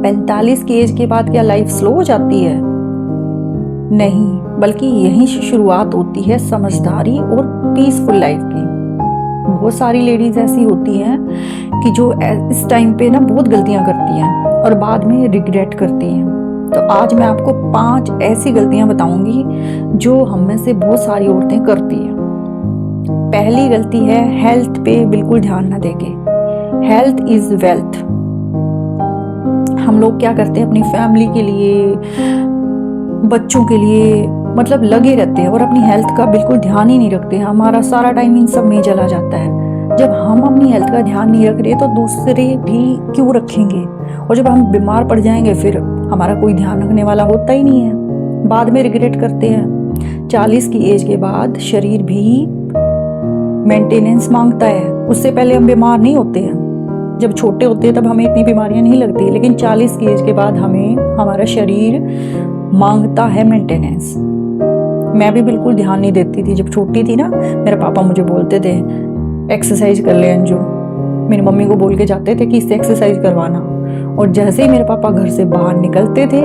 45 की एज के बाद क्या लाइफ स्लो हो जाती है? नहीं, बल्कि यहीं से शुरुआत होती है समझदारी और पीसफुल लाइफ की। बहुत सारी लेडीज ऐसी होती हैं कि जो इस टाइम पे ना बहुत गलतियां करती हैं और बाद में रिग्रेट करती हैं। तो आज मैं आपको 5 ऐसी गलतियां बताऊंगी जो हम में से बहुत सारी औरतें करती हैं। पहली गलती है हेल्थ पे बिल्कुल ध्यान ना देके। Health is wealth. हम लोग क्या करते हैं अपनी फैमिली के लिए, बच्चों के लिए मतलब लगे रहते हैं और अपनी हेल्थ का बिल्कुल ध्यान ही नहीं रखते हैं। हमारा सारा टाइम इन सब में चला जाता है। जब हम अपनी हेल्थ का ध्यान नहीं रख रहे तो दूसरे भी क्यों रखेंगे? और जब हम बीमार पड़ जाएंगे फिर हमारा कोई ध्यान रखने वाला होता ही नहीं है। बाद में रिग्रेट करते हैं। 40 की एज के बाद शरीर भी मेंटेनेंस मांगता है। उससे पहले हम बीमार नहीं होते हैं। जब छोटे होते हैं तब हमें इतनी बीमारियां नहीं लगती, लेकिन 40 की एज के बाद हमें हमारा शरीर मांगता है मेंटेनेंस। मैं भी बिल्कुल ध्यान नहीं देती थी। जब छोटी थी ना, मेरे पापा मुझे बोलते थे एक्सरसाइज कर ले अंजू। मेरी मम्मी को बोल के जाते थे कि इससे एक्सरसाइज करवाना। और जैसे ही मेरे पापा घर से बाहर निकलते थे,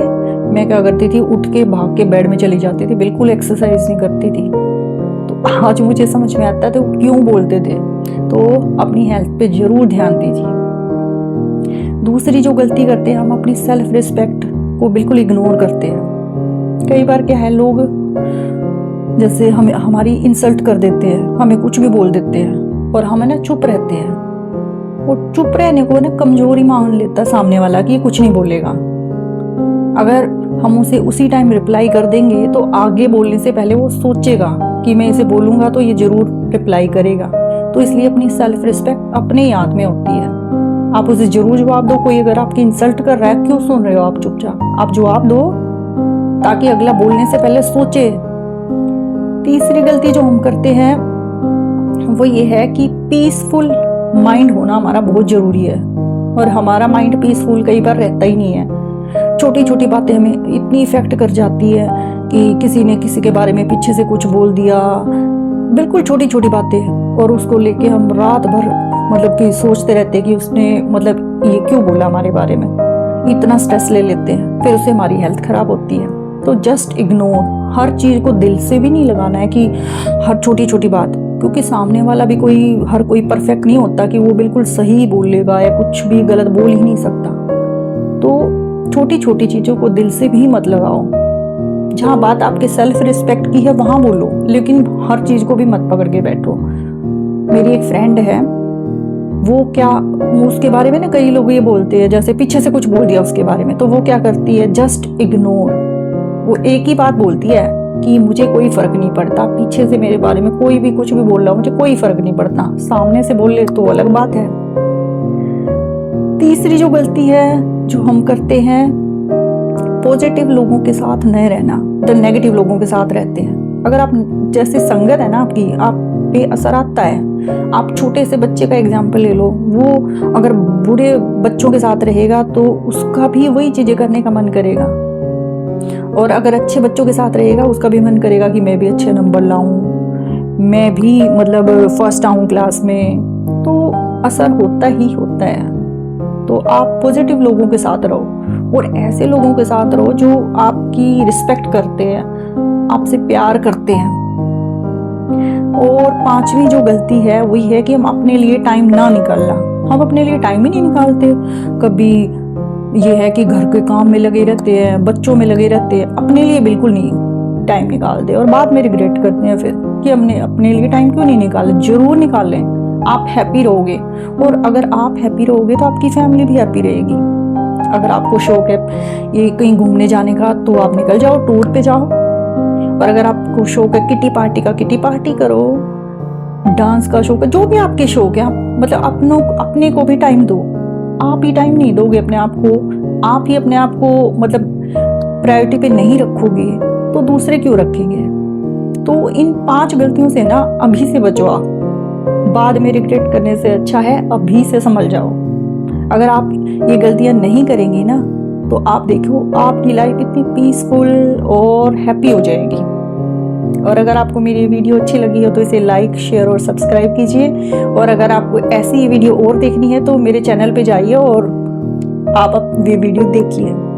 मैं क्या करती थी, उठ के भाग के बेड में चली जाती थी। बिल्कुल एक्सरसाइज नहीं करती थी। तो आज मुझे समझ में आता है तो क्यों बोलते थे। तो अपनी हेल्थ पे जरूर ध्यान दीजिए। दूसरी जो गलती करते हैं, हम अपनी सेल्फ रिस्पेक्ट को बिल्कुल इग्नोर करते हैं। कई बार क्या है, लोग जैसे हमें हमारी इंसल्ट कर देते हैं, हमें कुछ भी बोल देते हैं और हम ना चुप रहते हैं। और चुप रहने को ना कमजोरी मान लेता सामने वाला कि ये कुछ नहीं बोलेगा। अगर हम उसे उसी टाइम रिप्लाई कर देंगे तो आगे बोलने से पहले वो सोचेगा कि मैं इसे बोलूंगा तो ये जरूर रिप्लाई करेगा। तो इसलिए अपनी सेल्फ रिस्पेक्ट अपने ही हाथ में होती है। आप उसे जरूर जवाब दो। कोई अगर आपकी इंसल्ट कर रहा है, क्यों सुन रहे हो आप चुपचाप? आप जवाब दो ताकि अगला बोलने से पहले सोचे। तीसरी गलती जो हम करते हैं वो ये है कि पीसफुल माइंड होना हमारा बहुत जरूरी है। और हमारा माइंड पीसफुल कई बार रहता ही नहीं है। छोटी छोटी बातें हमें इतनी इफेक्ट कर जाती है कि किसी ने किसी के बारे में पीछे से कुछ बोल दिया, बिल्कुल छोटी छोटी बातें, और उसको लेके हम रात भर मतलब कि सोचते रहते हैं कि उसने मतलब ये क्यों बोला हमारे बारे में। इतना स्ट्रेस ले लेते हैं, फिर उससे हमारी हेल्थ खराब होती है। तो जस्ट इग्नोर। हर चीज को दिल से भी नहीं लगाना है कि हर छोटी छोटी बात, क्योंकि सामने वाला भी हर कोई परफेक्ट नहीं होता कि वो बिल्कुल सही बोलेगा या कुछ भी गलत बोल ही नहीं सकता। तो छोटी छोटी चीजों को दिल से भी मत लगाओ। जहां बात आपके सेल्फ रिस्पेक्ट की है वहां बोलो, लेकिन हर चीज को भी मत पकड़ के बैठो। मेरी एक फ्रेंड है, वो उसके बारे में ना कई लोग ये बोलते हैं, जैसे पीछे से कुछ बोल दिया उसके बारे में, तो वो क्या करती है, जस्ट इग्नोर। वो एक ही बात बोलती है कि मुझे कोई फर्क नहीं पड़ता, पीछे से मेरे बारे में कोई भी कुछ भी बोल रहा, मुझे कोई फर्क नहीं पड़ता। सामने से बोले तो अलग बात है। तीसरी जो गलती है जो हम करते हैं, पॉजिटिव लोगों के साथ नहीं रहना, द नेगेटिव लोगों के साथ रहते हैं। अगर आप जैसे संगत है ना आपकी, आप पे असर आता है। आप छोटे से बच्चे का एग्जाम्पल ले लो, वो अगर बुरे बच्चों के साथ रहेगा तो उसका भी वही चीजें करने का मन करेगा, और अगर अच्छे बच्चों के साथ रहेगा उसका भी मन करेगा कि मैं भी अच्छे नंबर लाऊं, मैं भी मतलब फर्स्ट आऊं क्लास में। तो असर होता ही होता है। तो आप पॉजिटिव लोगों के साथ रहो और ऐसे लोगों के साथ रहो जो आपकी रिस्पेक्ट करते हैं, आपसे प्यार करते हैं। और 5वीं जो गलती है वही है कि हम अपने लिए टाइम ना निकालना। हम अपने लिए टाइम ही नहीं निकालते। कभी ये है कि घर के काम में लगे रहते हैं, बच्चों में लगे रहते हैं, अपने लिए बिल्कुल नहीं टाइम निकालते, और बाद में रिग्रेट करते हैं फिर कि हमने अपने लिए टाइम क्यों नहीं निकाला। जरूर निकाल लें, आप हैप्पी रहोगे, और अगर आप हैप्पी रहोगे तो आपकी फैमिली भी हैप्पी रहेगी। अगर आपको शौक है ये कहीं घूमने जाने का तो आप निकल जाओ, टूर पे जाओ। और अगर आपको शौक है किटी पार्टी का, किटी पार्टी करो। डांस का शौक है, जो भी आपके शौक है, आप मतलब अपने को भी टाइम दो। आप ही टाइम नहीं दोगे अपने आप को, आप ही अपने आप को मतलब प्रायोरिटी पे नहीं रखोगे तो दूसरे क्यों रखेंगे। तो इन 5 गलतियों से ना अभी से बचो। आप बाद में रिग्रेट करने से अच्छा है अभी से संभल जाओ। अगर आप ये गलतियां नहीं करेंगी ना तो आप देखो आपकी लाइफ इतनी पीसफुल और हैप्पी हो जाएगी। और अगर आपको मेरी वीडियो अच्छी लगी हो तो इसे लाइक, शेयर और सब्सक्राइब कीजिए। और अगर आपको ऐसी वीडियो और देखनी है तो मेरे चैनल पे जाइए और आप अब ये वीडियो देखिए।